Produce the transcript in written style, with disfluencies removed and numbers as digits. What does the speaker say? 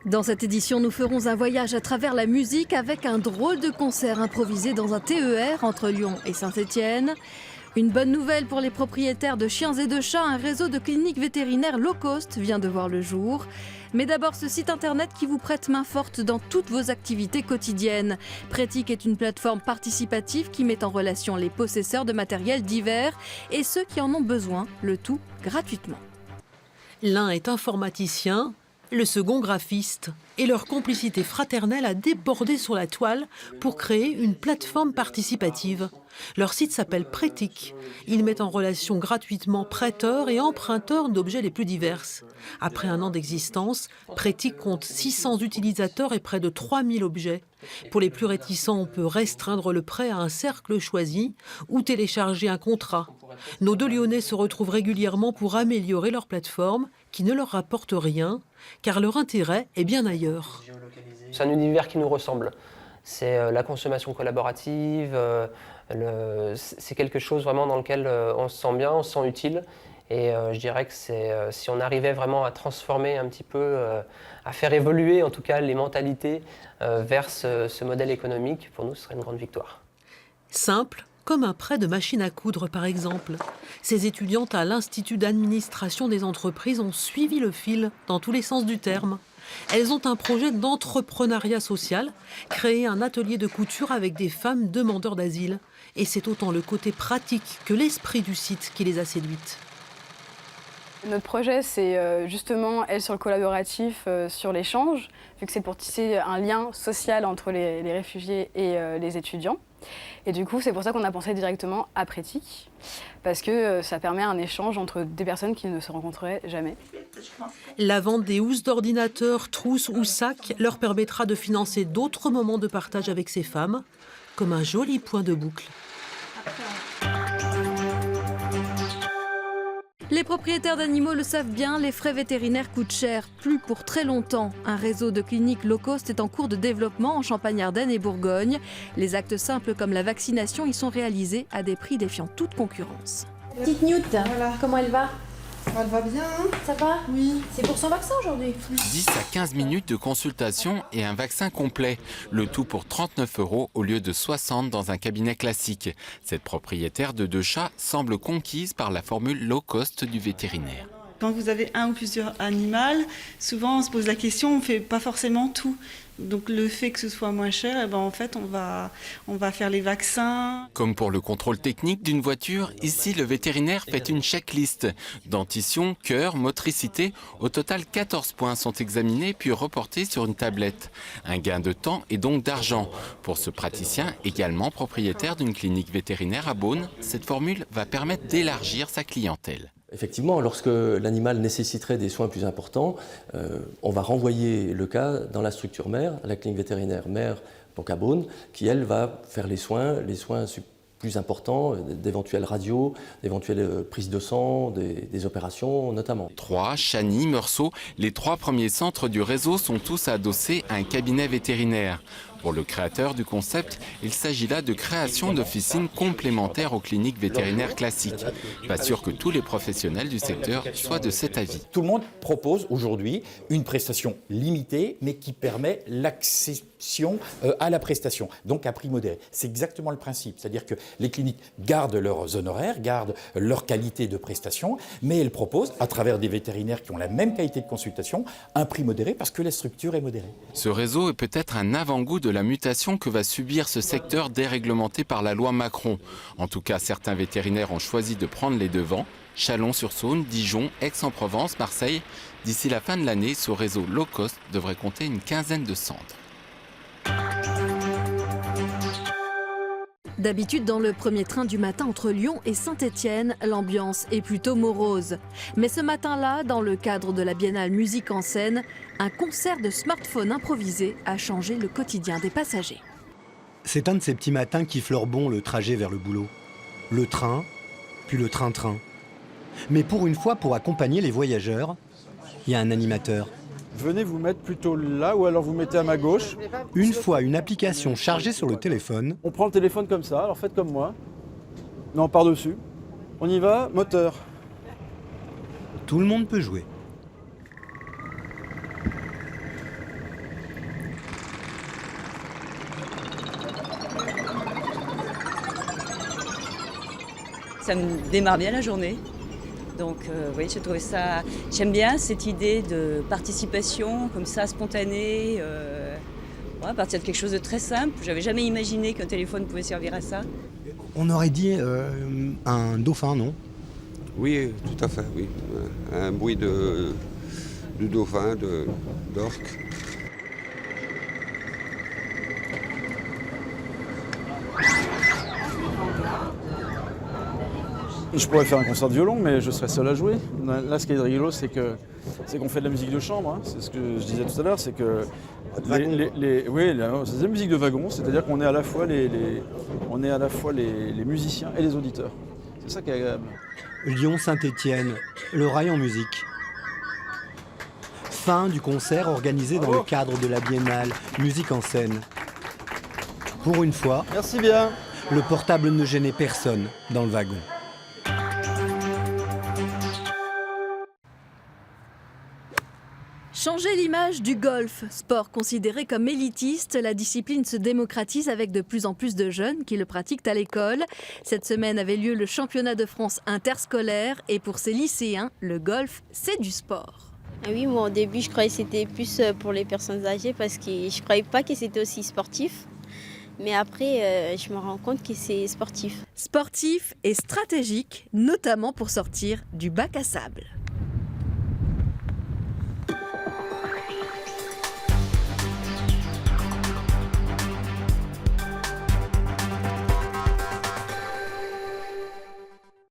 Dans cette édition, nous ferons un voyage à travers la musique avec un drôle de concert improvisé dans un TER entre Lyon et Saint-Étienne. Une bonne nouvelle pour les propriétaires de chiens et de chats, un réseau de cliniques vétérinaires low cost vient de voir le jour. Mais d'abord ce site internet qui vous prête main forte dans toutes vos activités quotidiennes. Prétic est une plateforme participative qui met en relation les possesseurs de matériel divers et ceux qui en ont besoin, le tout gratuitement. L'un est informaticien, le second graphiste. Et leur complicité fraternelle a débordé sur la toile pour créer une plateforme participative. Leur site s'appelle Prétic. Ils mettent en relation gratuitement prêteurs et emprunteurs d'objets les plus divers. Après un an d'existence, Prétic compte 600 utilisateurs et près de 3000 objets. Pour les plus réticents, on peut restreindre le prêt à un cercle choisi ou télécharger un contrat. Nos deux Lyonnais se retrouvent régulièrement pour améliorer leur plateforme qui ne leur rapporte rien, car leur intérêt est bien ailleurs. C'est un univers qui nous ressemble. C'est la consommation collaborative, c'est quelque chose vraiment dans lequel on se sent bien, on se sent utile. Et je dirais que si on arrivait vraiment à transformer un petit peu, à faire évoluer en tout cas les mentalités vers ce modèle économique, pour nous ce serait une grande victoire. Simple, comme un prêt de machine à coudre par exemple. Ces étudiantes à l'Institut d'administration des entreprises ont suivi le fil dans tous les sens du terme. Elles ont un projet d'entrepreneuriat social, créer un atelier de couture avec des femmes demandeurs d'asile. Et c'est autant le côté pratique que l'esprit du site qui les a séduites. Notre projet, c'est justement être sur le collaboratif, sur l'échange, vu que c'est pour tisser un lien social entre les réfugiés et les étudiants. Et du coup, c'est pour ça qu'on a pensé directement à Prétic, parce que ça permet un échange entre des personnes qui ne se rencontreraient jamais. La vente des housses d'ordinateurs, trousses ou sacs leur permettra de financer d'autres moments de partage avec ces femmes, comme un joli point de boucle. Les propriétaires d'animaux le savent bien, les frais vétérinaires coûtent cher, plus pour très longtemps. Un réseau de cliniques low cost est en cours de développement en Champagne-Ardenne et Bourgogne. Les actes simples comme la vaccination y sont réalisés à des prix défiant toute concurrence. Petite Newt, voilà. Comment elle va? Elle va bien, hein? Ça va? Oui. C'est pour son vaccin aujourd'hui? 10 à 15 minutes de consultation et un vaccin complet. Le tout pour 39 € au lieu de 60 dans un cabinet classique. Cette propriétaire de 2 chats semble conquise par la formule low cost du vétérinaire. Quand vous avez un ou plusieurs animaux, souvent on se pose la question, on ne fait pas forcément tout. Donc le fait que ce soit moins cher, eh ben, en fait on va faire les vaccins. Comme pour le contrôle technique d'une voiture, ici le vétérinaire fait une checklist. Dentition, cœur, motricité, au total 14 points sont examinés puis reportés sur une tablette. Un gain de temps et donc d'argent. Pour ce praticien, également propriétaire d'une clinique vétérinaire à Beaune, cette formule va permettre d'élargir sa clientèle. Effectivement, lorsque l'animal nécessiterait des soins plus importants, on va renvoyer le cas dans la structure mère, la clinique vétérinaire mère, donc à Beaune, qui elle va faire les soins plus importants, d'éventuelles radios, d'éventuelles prises de sang, des opérations notamment. Troyes, Chagny, Meursault, les 3 premiers centres du réseau sont tous adossés à un cabinet vétérinaire. Pour le créateur du concept, il s'agit là de création d'officines complémentaires aux cliniques vétérinaires classiques. Pas sûr que tous les professionnels du secteur soient de cet avis. Tout le monde propose aujourd'hui une prestation limitée, mais qui permet l'accession à la prestation, donc à prix modéré. C'est exactement le principe, c'est-à-dire que les cliniques gardent leurs honoraires, gardent leur qualité de prestation, mais elles proposent, à travers des vétérinaires qui ont la même qualité de consultation, un prix modéré parce que la structure est modérée. Ce réseau est peut-être un avant-goût de la mutation que va subir ce secteur déréglementé par la loi Macron. En tout cas, certains vétérinaires ont choisi de prendre les devants. Chalon-sur-Saône, Dijon, Aix-en-Provence, Marseille. D'ici la fin de l'année, ce réseau low cost devrait compter une quinzaine de centres. D'habitude, dans le premier train du matin entre Lyon et Saint-Étienne, l'ambiance est plutôt morose. Mais ce matin-là, dans le cadre de la Biennale Musique en scène, un concert de smartphone improvisé a changé le quotidien des passagers. C'est un de ces petits matins qui fleurent bon le trajet vers le boulot. Le train, puis le train-train. Mais pour une fois, pour accompagner les voyageurs, il y a un animateur. Venez vous mettre plutôt là ou alors vous mettez à ma gauche. Une fois une application chargée sur le téléphone. On prend le téléphone comme ça, alors faites comme moi. Non, par-dessus. On y va, moteur. Tout le monde peut jouer. Ça me démarre bien la journée. Donc oui, j'ai trouvé ça... J'aime bien cette idée de participation comme ça, spontanée, à partir de quelque chose de très simple. J'avais jamais imaginé qu'un téléphone pouvait servir à ça. On aurait dit un dauphin, non? Oui, tout à fait, oui. Un bruit de dauphin, d'orque. Je pourrais faire un concert de violon, mais je serais seul à jouer. Là, ce qui est rigolo, c'est qu'on fait de la musique de chambre. Hein. C'est ce que je disais tout à l'heure, c'est que c'est de la musique de wagon, c'est-à-dire qu'on est à la fois les musiciens et les auditeurs. C'est ça qui est agréable. Lyon-Saint-Étienne, le rail en musique. Fin du concert organisé dans le cadre de la biennale Musique en scène. Pour une fois, merci bien. Le portable ne gênait personne dans le wagon. Changer l'image du golf, sport considéré comme élitiste, la discipline se démocratise avec de plus en plus de jeunes qui le pratiquent à l'école. Cette semaine avait lieu le championnat de France interscolaire et pour ces lycéens, le golf, c'est du sport. Ah oui, moi au début je croyais que c'était plus pour les personnes âgées parce que je ne croyais pas que c'était aussi sportif. Mais après, je me rends compte que c'est sportif. Sportif et stratégique, notamment pour sortir du bac à sable.